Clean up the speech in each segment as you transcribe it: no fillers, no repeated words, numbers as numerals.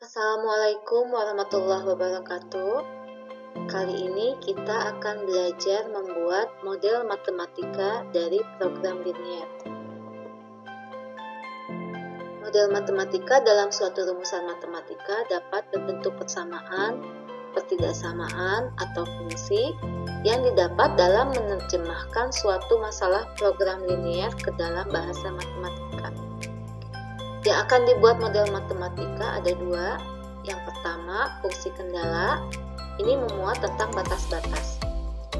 Assalamualaikum warahmatullahi wabarakatuh. Kali ini kita akan belajar membuat model matematika dari program linear. Model matematika dalam suatu rumusan matematika dapat berbentuk persamaan, pertidaksamaan, atau fungsi yang didapat dalam menerjemahkan suatu masalah program linear ke dalam bahasa matematika. Yang akan dibuat model matematika ada dua. Yang pertama, fungsi kendala. Ini memuat tentang batas-batas.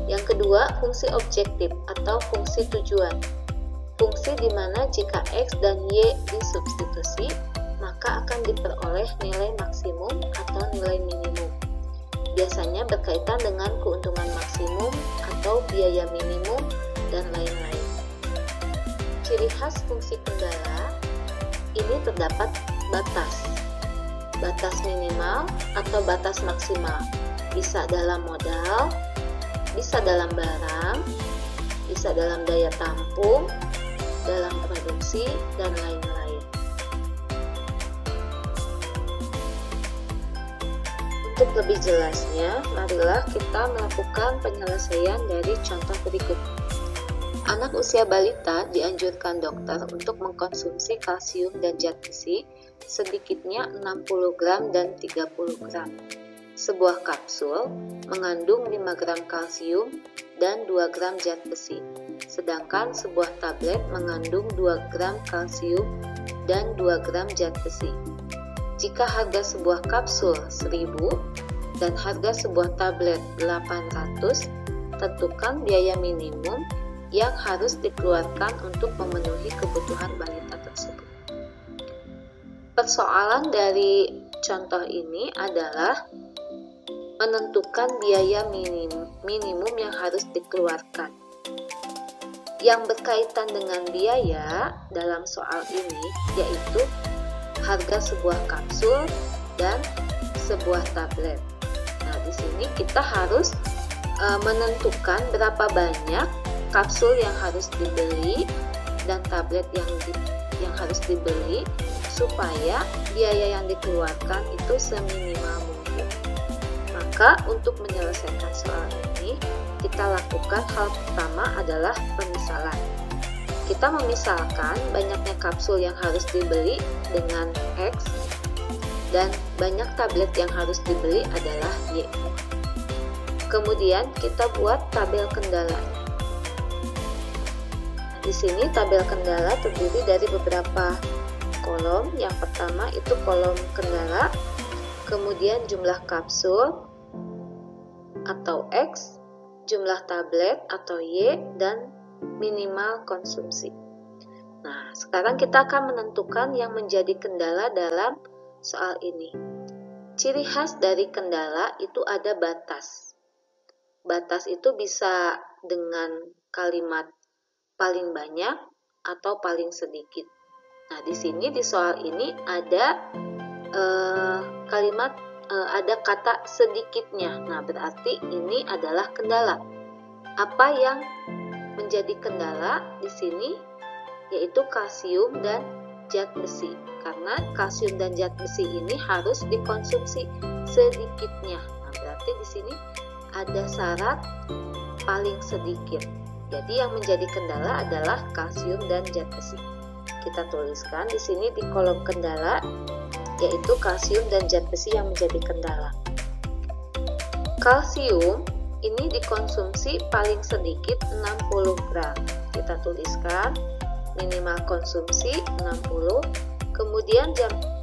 Yang kedua, fungsi objektif atau fungsi tujuan. Fungsi di mana jika X dan Y disubstitusi, maka akan diperoleh nilai maksimum atau nilai minimum. Biasanya berkaitan dengan keuntungan maksimum atau biaya minimum dan lain-lain. Ciri khas fungsi kendala ini terdapat batas minimal atau batas maksimal, bisa dalam modal, bisa dalam barang, bisa dalam daya tampung, dalam produksi, dan lain-lain. Untuk lebih jelasnya, marilah kita melakukan penyelesaian dari contoh berikut. Anak usia balita dianjurkan dokter untuk mengkonsumsi kalsium dan zat besi sedikitnya 60 gram dan 30 gram. Sebuah kapsul mengandung 5 gram kalsium dan 2 gram zat besi, sedangkan sebuah tablet mengandung 2 gram kalsium dan 2 gram zat besi. Jika harga sebuah kapsul 1000 dan harga sebuah tablet 800, tentukan biaya minimum yang harus dikeluarkan untuk memenuhi kebutuhan balita tersebut. Persoalan dari contoh ini adalah menentukan biaya minimum yang harus dikeluarkan. Yang berkaitan dengan biaya dalam soal ini yaitu harga sebuah kapsul dan sebuah tablet. Nah, di sini kita harus menentukan berapa banyak kapsul yang harus dibeli dan tablet yang harus dibeli supaya biaya yang dikeluarkan itu seminimal mungkin. Maka untuk menyelesaikan soal ini, kita lakukan hal pertama adalah pemisalan. Kita memisalkan banyaknya kapsul yang harus dibeli dengan X dan banyak tablet yang harus dibeli adalah Y. Kemudian kita buat tabel kendalanya. Di sini tabel kendala terdiri dari beberapa kolom. Yang pertama itu kolom kendala, kemudian jumlah kapsul atau X, jumlah tablet atau Y, dan minimal konsumsi. Nah, sekarang kita akan menentukan yang menjadi kendala dalam soal ini. Ciri khas dari kendala itu ada batas. Batas itu bisa dengan kalimat paling banyak atau paling sedikit. Nah, di sini di soal ini ada ada kata sedikitnya. Nah, berarti ini adalah kendala. Apa yang menjadi kendala di sini yaitu kalsium dan zat besi. Karena kalsium dan zat besi ini harus dikonsumsi sedikitnya. Nah, berarti di sini ada syarat paling sedikit. Jadi yang menjadi kendala adalah kalsium dan zat besi. Kita tuliskan di sini di kolom kendala yaitu kalsium dan zat besi yang menjadi kendala. Kalsium ini dikonsumsi paling sedikit 60 gram. Kita tuliskan minimal konsumsi 60. Kemudian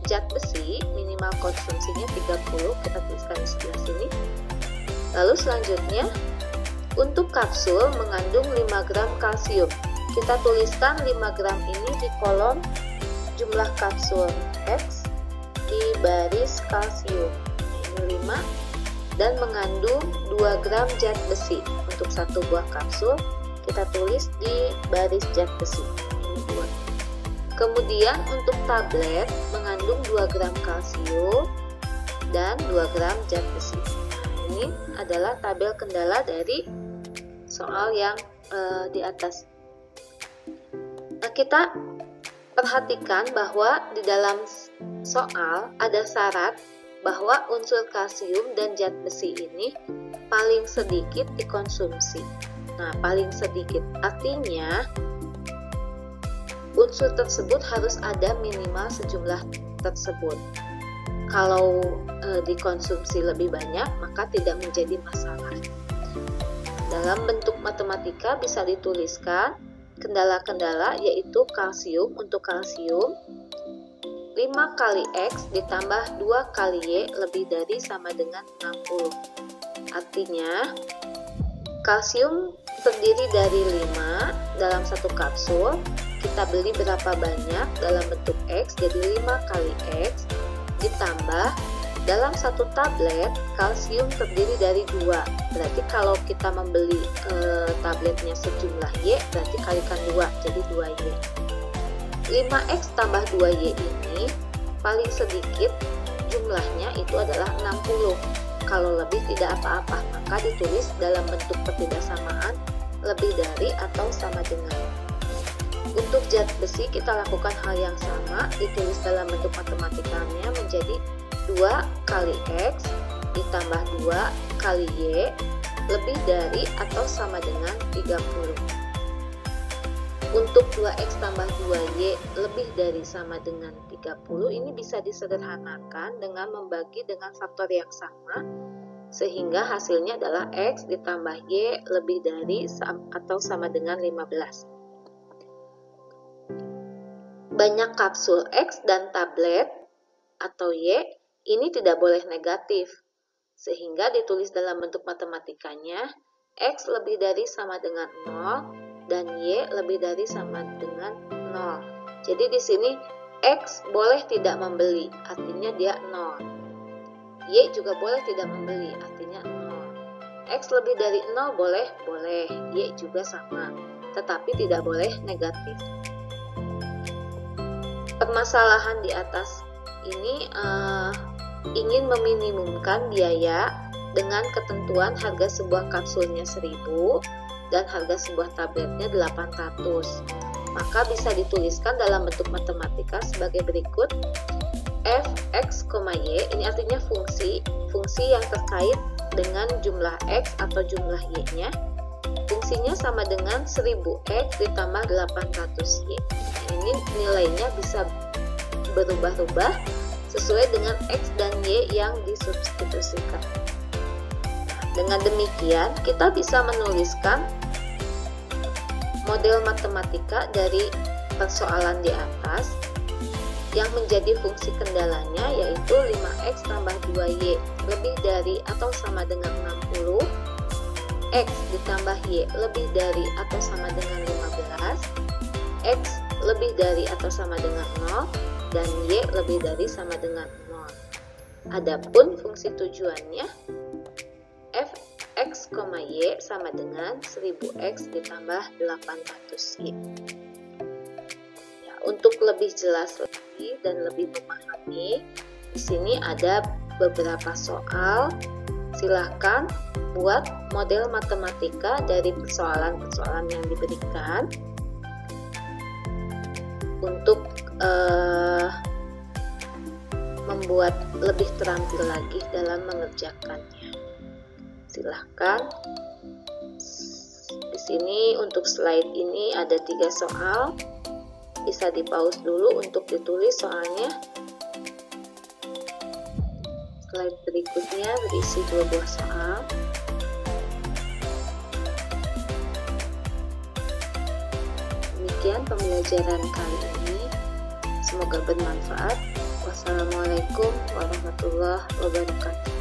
zat besi minimal konsumsinya 30. Kita tuliskan di sebelah sini. Lalu selanjutnya untuk kapsul mengandung 5 gram kalsium. Kita tuliskan 5 gram ini di kolom jumlah kapsul X di baris kalsium. Ini 5 dan mengandung 2 gram zat besi. Untuk satu buah kapsul kita tulis di baris zat besi. Ini 2. Kemudian untuk tablet mengandung 2 gram kalsium dan 2 gram zat besi. Ini adalah tabel kendala dari soal yang di atas. Nah, kita perhatikan bahwa di dalam soal ada syarat bahwa unsur kalsium dan zat besi ini paling sedikit dikonsumsi. Nah, paling sedikit artinya unsur tersebut harus ada minimal sejumlah tersebut. Kalau dikonsumsi lebih banyak, maka tidak menjadi masalah. Dalam bentuk matematika bisa dituliskan kendala-kendala, yaitu kalsium. Untuk kalsium 5 kali X ditambah 2 kali Y lebih dari sama dengan 60. Artinya kalsium terdiri dari 5 dalam satu kapsul. Kita beli berapa banyak dalam bentuk X, jadi 5 kali X ditambah dalam satu tablet kalsium terdiri dari 2. Berarti kalau kita membeli tabletnya sejumlah Y, berarti kalikan 2, jadi 2Y. 5X tambah 2Y ini paling sedikit jumlahnya itu adalah 60. Kalau lebih tidak apa-apa, maka ditulis dalam bentuk ketidaksamaan lebih dari atau sama dengan. Untuk zat besi kita lakukan hal yang sama, ditulis dalam bentuk matematikanya menjadi 2 kali X ditambah 2 kali Y lebih dari atau sama dengan 30. Untuk 2X tambah 2Y lebih dari sama dengan 30 ini bisa disederhanakan dengan membagi dengan faktor yang sama, sehingga hasilnya adalah X ditambah Y lebih dari atau sama dengan 15. Banyak kapsul X dan tablet atau Y ini tidak boleh negatif, sehingga ditulis dalam bentuk matematikanya X lebih dari sama dengan 0 dan Y lebih dari sama dengan 0. Jadi di sini X boleh tidak membeli, artinya dia 0. Y juga boleh tidak membeli, artinya 0. X lebih dari 0 boleh, Y juga sama, tetapi tidak boleh negatif. Permasalahan di atas ini ingin meminimumkan biaya dengan ketentuan harga sebuah kapsulnya 1000 dan harga sebuah tabletnya 800. Maka bisa dituliskan dalam bentuk matematika sebagai berikut. Fx, Y ini artinya fungsi yang terkait dengan jumlah X atau jumlah Y-nya. Fungsinya sama dengan 1000X ditambah 800Y. Ini nilainya bisa berubah-ubah sesuai dengan X dan Y yang disubstitusikan. Dengan demikian, kita bisa menuliskan model matematika dari persoalan di atas yang menjadi fungsi kendalanya yaitu 5X tambah 2Y lebih dari atau sama dengan 60, X ditambah Y lebih dari atau sama dengan 15, X lebih dari atau sama dengan 0, dan Y lebih dari sama dengan 0. Adapun fungsi tujuannya Fx, Y sama dengan 1000X ditambah 800Y. Ya, untuk lebih jelas lagi dan lebih memahami, di sini ada beberapa soal. Silahkan buat model matematika dari persoalan-persoalan yang diberikan untuk membuat lebih terampil lagi dalam mengerjakannya. Silahkan. Di sini untuk slide ini ada 3 soal. Bisa di-pause dulu untuk ditulis soalnya. Slide berikutnya berisi 2 buah soal. Demikian pembelajaran kali ini. Semoga bermanfaat. Wassalamualaikum warahmatullahi wabarakatuh.